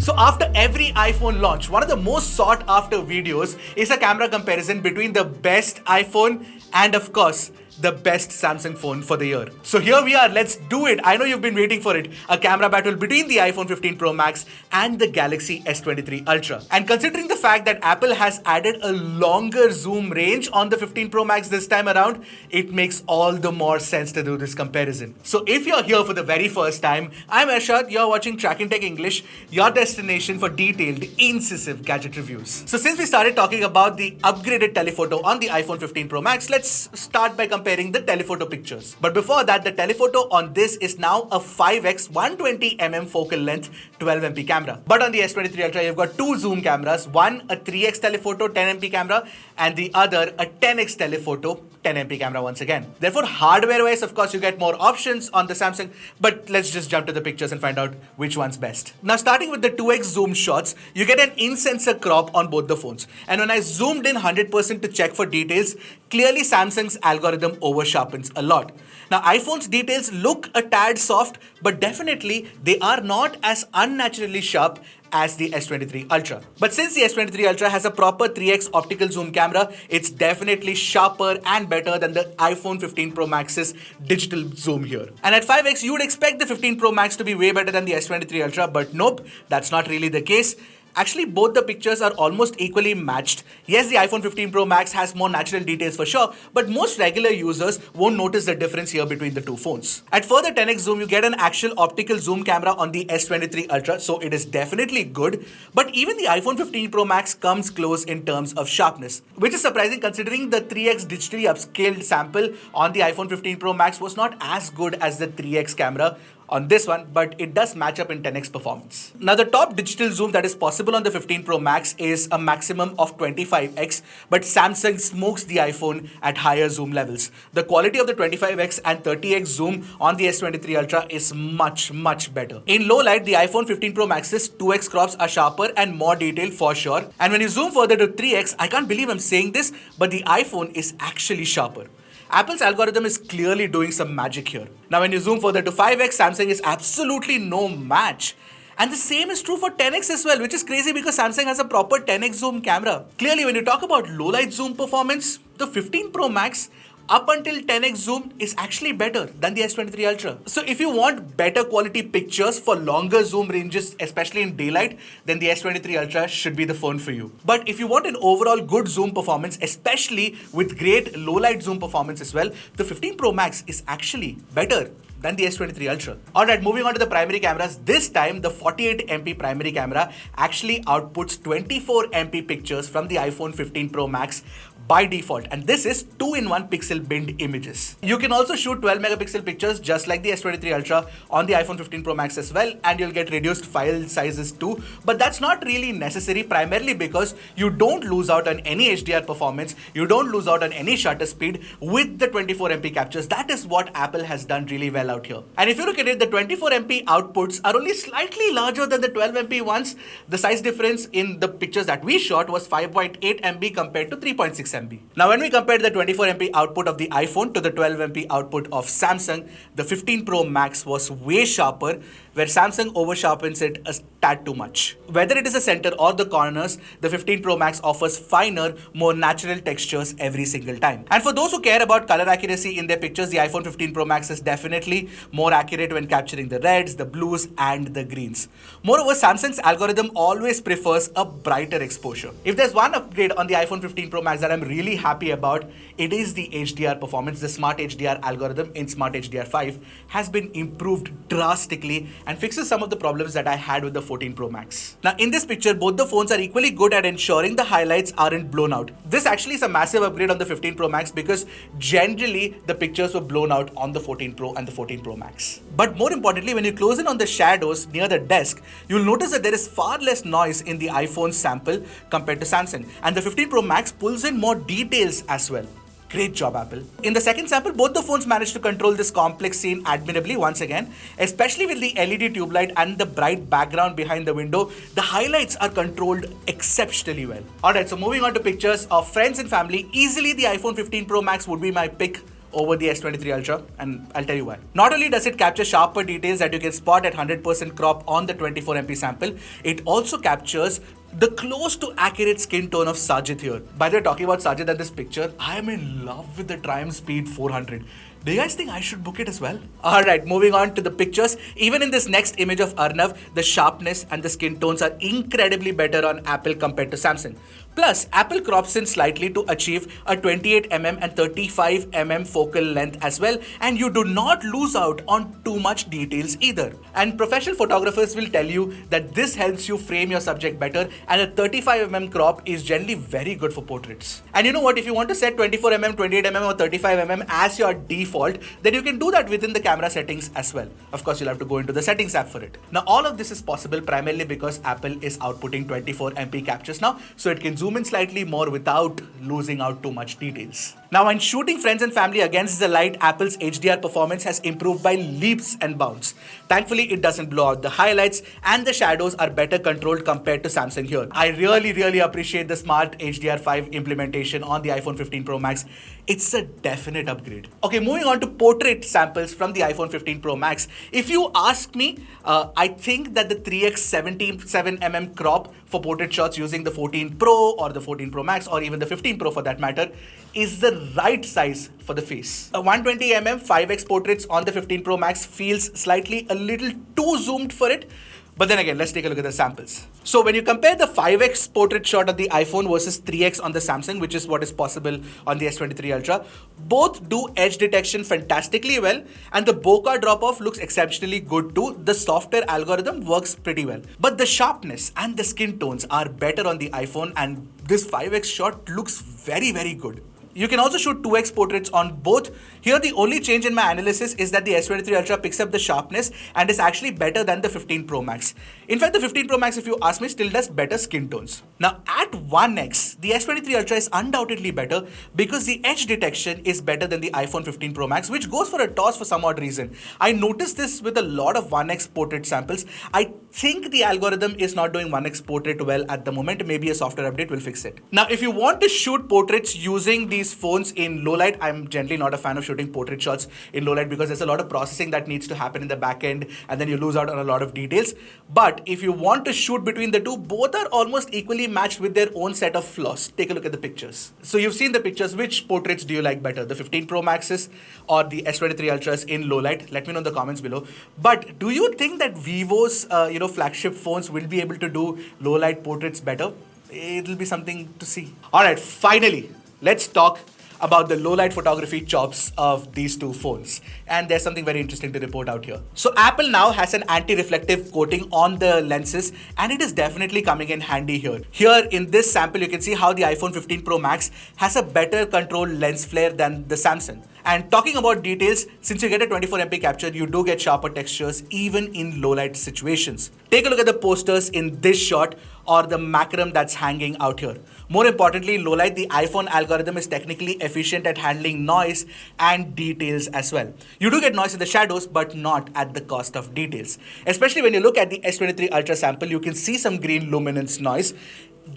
So after every iPhone launch, one of the most sought after videos is a camera comparison between the best iPhone and of course the best Samsung phone for the year. So here we are, let's do it. I know you've been waiting for it. A camera battle between the iPhone 15 Pro Max and the Galaxy S23 Ultra. And considering the fact that Apple has added a longer zoom range on the 15 Pro Max this time around, it makes all the more sense to do this comparison. So if you're here for the very first time, I'm Arshad, you're watching Trakin Tech English, your destination for detailed, incisive gadget reviews. So since we started talking about the upgraded telephoto on the iPhone 15 Pro Max, let's start by comparing the telephoto pictures. But before that, the telephoto on this is now a 5x 120mm focal length 12MP camera. But on the S23 Ultra, you've got two zoom cameras, one a 3x telephoto 10MP camera and the other a 10x telephoto 10MP camera once again. Therefore, hardware-wise, of course, you get more options on the Samsung, but let's just jump to the pictures and find out which one's best. Now, starting with the 2x zoom shots, you get an in-sensor crop on both the phones. And when I zoomed in 100% to check for details, clearly Samsung's algorithm over-sharpens a lot. Now, iPhone's details look a tad soft, but definitely they are not as unnaturally sharp as the S23 Ultra. But since the S23 Ultra has a proper 3x optical zoom camera, it's definitely sharper and better than the iPhone 15 Pro Max's digital zoom here. And at 5x, you would expect the 15 Pro Max to be way better than the S23 Ultra, but nope, that's not really the case. Actually, both the pictures are almost equally matched. Yes, the iPhone 15 Pro Max has more natural details for sure, but most regular users won't notice the difference here between the two phones. At further 10x zoom, you get an actual optical zoom camera on the S23 Ultra, so it is definitely good. But even the iPhone 15 Pro Max comes close in terms of sharpness, which is surprising considering the 3x digitally upscaled sample on the iPhone 15 Pro Max was not as good as the 3x camera on this one, but it does match up in 10x performance. Now, the top digital zoom that is possible on the 15 Pro Max is a maximum of 25x, but Samsung smokes the iPhone at higher zoom levels. The quality of the 25x and 30x zoom on the S23 Ultra is much, much better. In low light, the iPhone 15 Pro Max's 2x crops are sharper and more detailed for sure. And when you zoom further to 3x, I can't believe I'm saying this, but the iPhone is actually sharper. Apple's algorithm is clearly doing some magic here. Now, when you zoom further to 5x, Samsung is absolutely no match. And the same is true for 10x as well, which is crazy because Samsung has a proper 10x zoom camera. Clearly, when you talk about low light zoom performance, the 15 Pro Max up until 10x zoom is actually better than the S23 Ultra. So if you want better quality pictures for longer zoom ranges, especially in daylight, then the S23 Ultra should be the phone for you. But if you want an overall good zoom performance, especially with great low light zoom performance as well, the 15 Pro Max is actually better than the S23 Ultra. Alright, moving on to the primary cameras. This time, the 48MP primary camera actually outputs 24MP pictures from the iPhone 15 Pro Max by default, and this is 2-in-1 pixel binned images. You can also shoot 12 megapixel pictures just like the S23 Ultra on the iPhone 15 Pro Max as well, and you'll get reduced file sizes too, but that's not really necessary, primarily because you don't lose out on any HDR performance, you don't lose out on any shutter speed with the 24MP captures. That is what Apple has done really well out here. And if you look at it, the 24MP outputs are only slightly larger than the 12MP ones. The size difference in the pictures that we shot was 5.8 MB compared to 3.6 MB. Now, when we compared the 24MP output of the iPhone to the 12MP output of Samsung, the 15 Pro Max was way sharper, where Samsung over-sharpens it a tad too much. Whether it is the center or the corners, the 15 Pro Max offers finer, more natural textures every single time. And for those who care about color accuracy in their pictures, the iPhone 15 Pro Max is definitely more accurate when capturing the reds, the blues, and the greens. Moreover, Samsung's algorithm always prefers a brighter exposure. If there's one upgrade on the iPhone 15 Pro Max that I'm really happy about, it is the HDR performance. The Smart HDR algorithm in Smart HDR 5 has been improved drastically and fixes some of the problems that I had with the 14 Pro Max. Now, in this picture, both the phones are equally good at ensuring the highlights aren't blown out. This actually is a massive upgrade on the 15 Pro Max because generally the pictures were blown out on the 14 Pro and the 14 Pro Max. But more importantly, when you close in on the shadows near the desk, you'll notice that there is far less noise in the iPhone sample compared to Samsung. And the 15 Pro Max pulls in more details as well. Great job, Apple. In the second sample, both the phones managed to control this complex scene admirably once again, especially with the LED tube light and the bright background behind the window. The highlights are controlled exceptionally well. Alright, so moving on to pictures of friends and family, easily the iPhone 15 Pro Max would be my pick over the S23 Ultra, and I'll tell you why. Not only does it capture sharper details that you can spot at 100% crop on the 24MP sample, it also captures the close to accurate skin tone of Sajid here. By the way, talking about Sajid and this picture, I am in love with the Triumph Speed 400. Do you guys think I should book it as well? Alright, moving on to the pictures. Even in this next image of Arnav, the sharpness and the skin tones are incredibly better on Apple compared to Samsung. Plus, Apple crops in slightly to achieve a 28mm and 35mm focal length as well, and you do not lose out on too much details either. And professional photographers will tell you that this helps you frame your subject better, and a 35mm crop is generally very good for portraits. And you know what, if you want to set 24mm, 28mm or 35mm as your default, then you can do that within the camera settings as well. Of course, you'll have to go into the settings app for it. Now, all of this is possible primarily because Apple is outputting 24MP captures now, so it can zoom in slightly more without losing out too much details. Now, when shooting friends and family against the light, Apple's HDR performance has improved by leaps and bounds. Thankfully, it doesn't blow out the highlights, and the shadows are better controlled compared to Samsung here. I really appreciate the smart HDR5 implementation on the iPhone 15 Pro Max. It's a definite upgrade. Okay, moving on to portrait samples from the iPhone 15 Pro Max. If you ask me, I think that the 3x 77mm crop for portrait shots using the 14 Pro or the 14 Pro Max or even the 15 Pro for that matter is the right size for the face. A 120mm 5x portraits on the 15 Pro Max feels slightly a little too zoomed for it. But then again, let's take a look at the samples. So when you compare the 5x portrait shot of the iPhone versus 3x on the Samsung, which is what is possible on the S23 Ultra, both do edge detection fantastically well, and the bokeh drop-off looks exceptionally good too. The software algorithm works pretty well. But the sharpness and the skin tones are better on the iPhone, and this 5x shot looks very good. You can also shoot 2x portraits on both. Here the only change in my analysis is that the S23 Ultra picks up the sharpness and is actually better than the 15 Pro Max. In fact, the 15 Pro Max, if you ask me, still does better skin tones. Now at 1x, the S23 Ultra is undoubtedly better because the edge detection is better than the iPhone 15 Pro Max, which goes for a toss for some odd reason. I noticed this with a lot of 1x portrait samples. I think the algorithm is not doing 1x portrait well at the moment. Maybe a software update will fix it. Now, if you want to shoot portraits using these phones in low light, I'm generally not a fan of shooting portrait shots in low light because there's a lot of processing that needs to happen in the back end and then you lose out on a lot of details. But if you want to shoot between the two, both are almost equally matched with their own set of flaws. Take a look at the pictures. So you've seen the pictures. Which portraits do you like better? The 15 Pro Maxes or the S23 Ultras in low light? Let me know in the comments below. But do you think that Vivo's flagship phones will be able to do low light portraits better? It'll be something to see. Alright, finally, let's talk about the low light photography chops of these two phones. And there's something very interesting to report out here. So Apple now has an anti-reflective coating on the lenses, and it is definitely coming in handy here. Here in this sample, you can see how the iPhone 15 Pro Max has a better controlled lens flare than the Samsung. And talking about details, since you get a 24MP capture, you do get sharper textures even in low light situations. Take a look at the posters in this shot or the macram that's hanging out here. More importantly, in low light, the iPhone algorithm is technically efficient at handling noise and details as well. You do get noise in the shadows, but not at the cost of details. Especially when you look at the S23 Ultra sample, you can see some green luminance noise.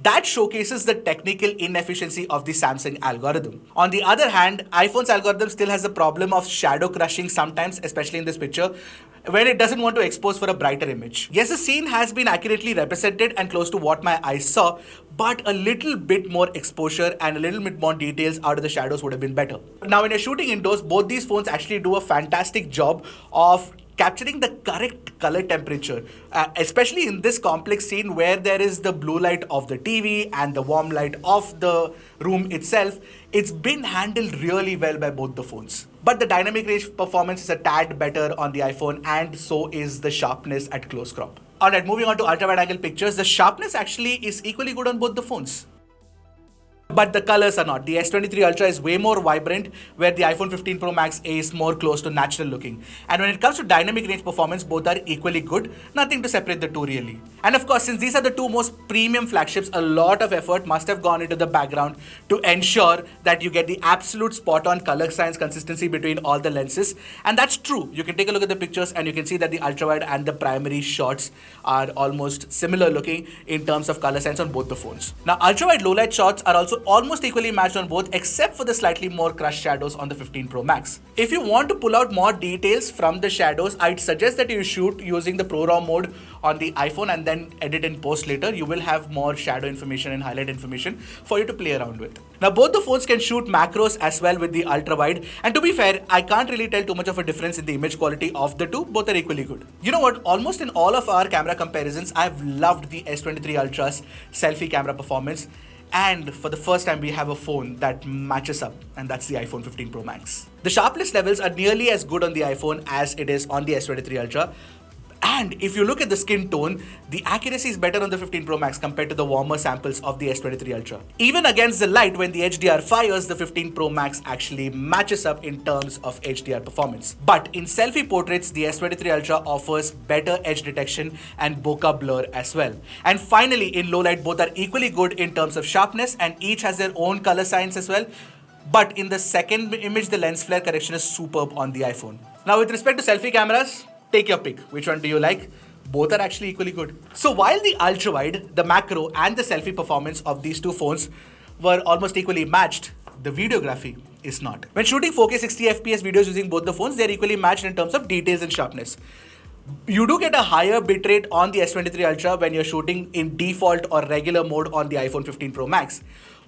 That showcases the technical inefficiency of the Samsung algorithm. On the other hand, iPhone's algorithm still has the problem of shadow crushing sometimes, especially in this picture, when it doesn't want to expose for a brighter image. Yes, the scene has been accurately represented and close to what my eyes saw, but a little bit more exposure and a little bit more details out of the shadows would have been better. Now, when you're shooting indoors, both these phones actually do a fantastic job of capturing the correct color temperature, especially in this complex scene where there is the blue light of the TV and the warm light of the room itself. It's been handled really well by both the phones. But the dynamic range performance is a tad better on the iPhone, and so is the sharpness at close crop. Alright, moving on to ultra-wide angle pictures, the sharpness actually is equally good on both the phones. But the colors are not. The S23 Ultra is way more vibrant, where the iPhone 15 Pro Max is more close to natural looking. And when it comes to dynamic range performance, both are equally good. Nothing to separate the two really. And of course, since these are the two most premium flagships, a lot of effort must have gone into the background to ensure that you get the absolute spot-on color science consistency between all the lenses. And that's true. You can take a look at the pictures and you can see that the ultra-wide and the primary shots are almost similar looking in terms of color science on both the phones. Now, ultra-wide low-light shots are also almost equally matched on both except for the slightly more crushed shadows on the 15 Pro Max. If you want to pull out more details from the shadows, I'd suggest that you shoot using the Pro RAW mode on the iPhone and then edit in post later. You will have more shadow information and highlight information for you to play around with. Now both the phones can shoot macros as well with the ultra-wide, and to be fair, I can't really tell too much of a difference in the image quality of the two. Both are equally good. You know what? Almost in all of our camera comparisons, I've loved the S23 Ultra's selfie camera performance. And for the first time, we have a phone that matches up, and that's the iPhone 15 Pro Max. The sharpness levels are nearly as good on the iPhone as it is on the S23 Ultra. And if you look at the skin tone, the accuracy is better on the 15 Pro Max compared to the warmer samples of the S23 Ultra. Even against the light, when the HDR fires, the 15 Pro Max actually matches up in terms of HDR performance. But in selfie portraits, the S23 Ultra offers better edge detection and bokeh blur as well. And finally, in low light, both are equally good in terms of sharpness, and each has their own color science as well. But in the second image, the lens flare correction is superb on the iPhone. Now, with respect to selfie cameras, take your pick. Which one do you like? Both are actually equally good. So while the ultra-wide, the macro, and the selfie performance of these two phones were almost equally matched, the videography is not. When shooting 4K 60 FPS videos using both the phones, they're equally matched in terms of details and sharpness. You do get a higher bitrate on the S23 Ultra when you're shooting in default or regular mode on the iPhone 15 Pro Max.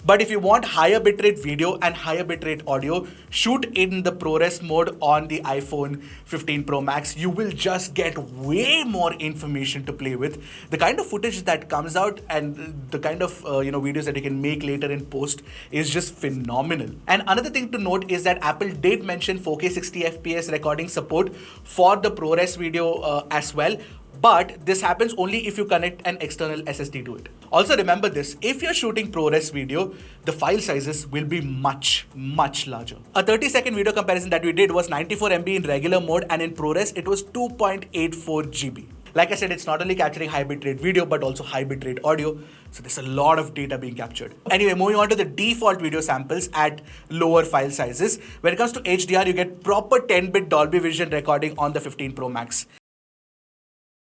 But if you want higher bitrate video and higher bitrate audio, shoot in the ProRes mode on the iPhone 15 Pro Max. You will just get way more information to play with. The kind of footage that comes out and the kind of videos that you can make later in post is just phenomenal. And another thing to note is that Apple did mention 4K 60 FPS recording support for the ProRes video as well. But this happens only if you connect an external SSD to it. Also remember this, if you're shooting ProRes video, the file sizes will be much larger. A 30-second video comparison that we did was 94 MB in regular mode, and in ProRes it was 2.84 GB. Like I said, it's not only capturing high bitrate video, but also high bitrate audio. So there's a lot of data being captured. Anyway, moving on to the default video samples at lower file sizes. When it comes to HDR, you get proper 10-bit Dolby Vision recording on the 15 Pro Max.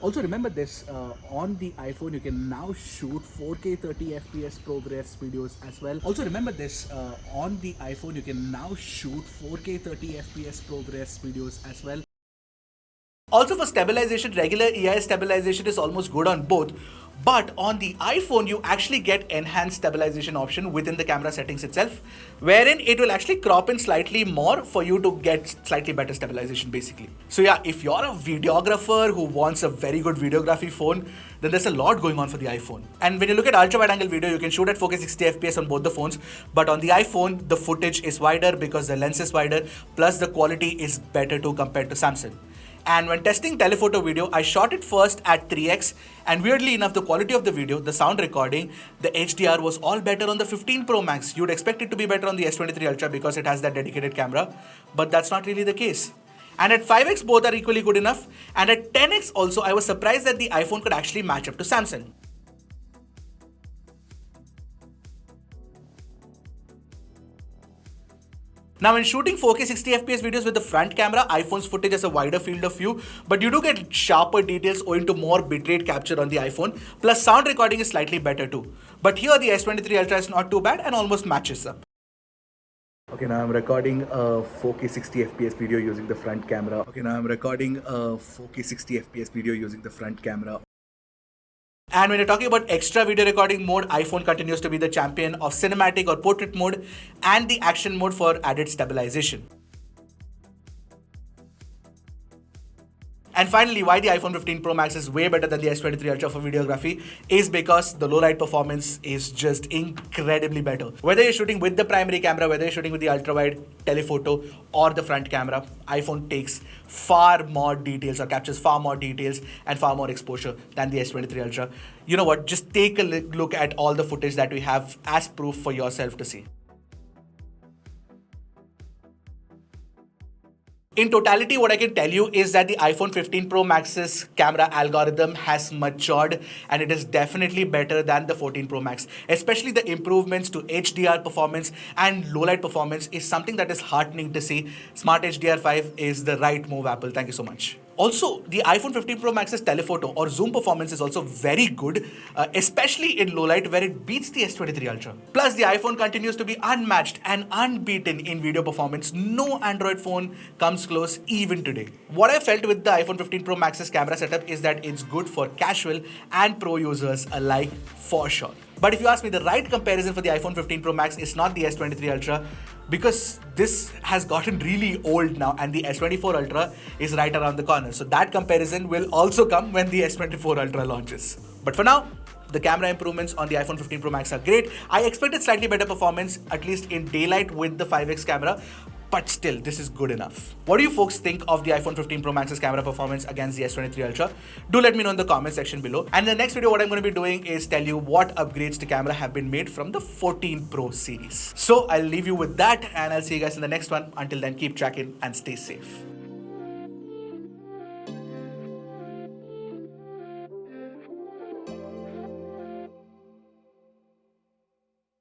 Also remember this, on the iPhone you can now shoot 4K 30 FPS ProRes videos as well. Also remember this, on the iPhone you can now shoot 4K 30 FPS ProRes videos as well. Also for stabilization, regular EIS stabilization is almost good on both. But on the iPhone, you actually get enhanced stabilization option within the camera settings itself, wherein it will actually crop in slightly more for you to get slightly better stabilization basically. So yeah, if you're a videographer who wants a very good videography phone, then there's a lot going on for the iPhone. And when you look at ultra wide angle video, you can shoot at 4K 60 FPS on both the phones, but on the iPhone, the footage is wider because the lens is wider, plus the quality is better too compared to Samsung. And when testing telephoto video, I shot it first at 3x, and weirdly enough, the quality of the video, the sound recording, the HDR was all better on the 15 Pro Max. You'd expect it to be better on the S23 Ultra because it has that dedicated camera, but that's not really the case. And at 5x, both are equally good enough. And at 10x also, I was surprised that the iPhone could actually match up to Samsung. Now when shooting 4K 60 FPS videos with the front camera, iPhone's footage has a wider field of view, but you do get sharper details owing to more bitrate capture on the iPhone, plus sound recording is slightly better too. But here the S23 Ultra is not too bad and almost matches up. Okay, now I'm recording a 4K 60 FPS video using the front camera. And when you're talking about extra video recording mode, iPhone continues to be the champion of cinematic or portrait mode and the action mode for added stabilization. And finally, why the iPhone 15 Pro Max is way better than the S23 Ultra for videography is because the low light performance is just incredibly better. Whether you're shooting with the primary camera, whether you're shooting with the ultra-wide, telephoto, or the front camera, iPhone takes far more details or captures far more details and far more exposure than the S23 Ultra. You know what? Just take a look at all the footage that we have as proof for yourself to see. In totality, what I can tell you is that the iPhone 15 Pro Max's camera algorithm has matured and it is definitely better than the 14 Pro Max. Especially the improvements to HDR performance and low light performance is something that is heartening to see. Smart HDR5 is the right move, Apple. Thank you so much. Also, the iPhone 15 Pro Max's telephoto or zoom performance is also very good, especially in low light where it beats the S23 Ultra. Plus, the iPhone continues to be unmatched and unbeaten in video performance. No Android phone comes close even today. What I felt with the iPhone 15 Pro Max's camera setup is that it's good for casual and pro users alike for sure. But if you ask me, the right comparison for the iPhone 15 Pro Max is not the S23 Ultra, because this has gotten really old now and the S24 Ultra is right around the corner. So that comparison will also come when the S24 Ultra launches. But for now, the camera improvements on the iPhone 15 Pro Max are great. I expected slightly better performance, at least in daylight with the 5x camera, but still, this is good enough. What do you folks think of the iPhone 15 Pro Max's camera performance against the S23 Ultra? Do let me know in the comment section below. And in the next video, what I'm going to be doing is tell you what upgrades to camera have been made from the 14 Pro series. So I'll leave you with that and I'll see you guys in the next one. Until then, keep tracking and stay safe.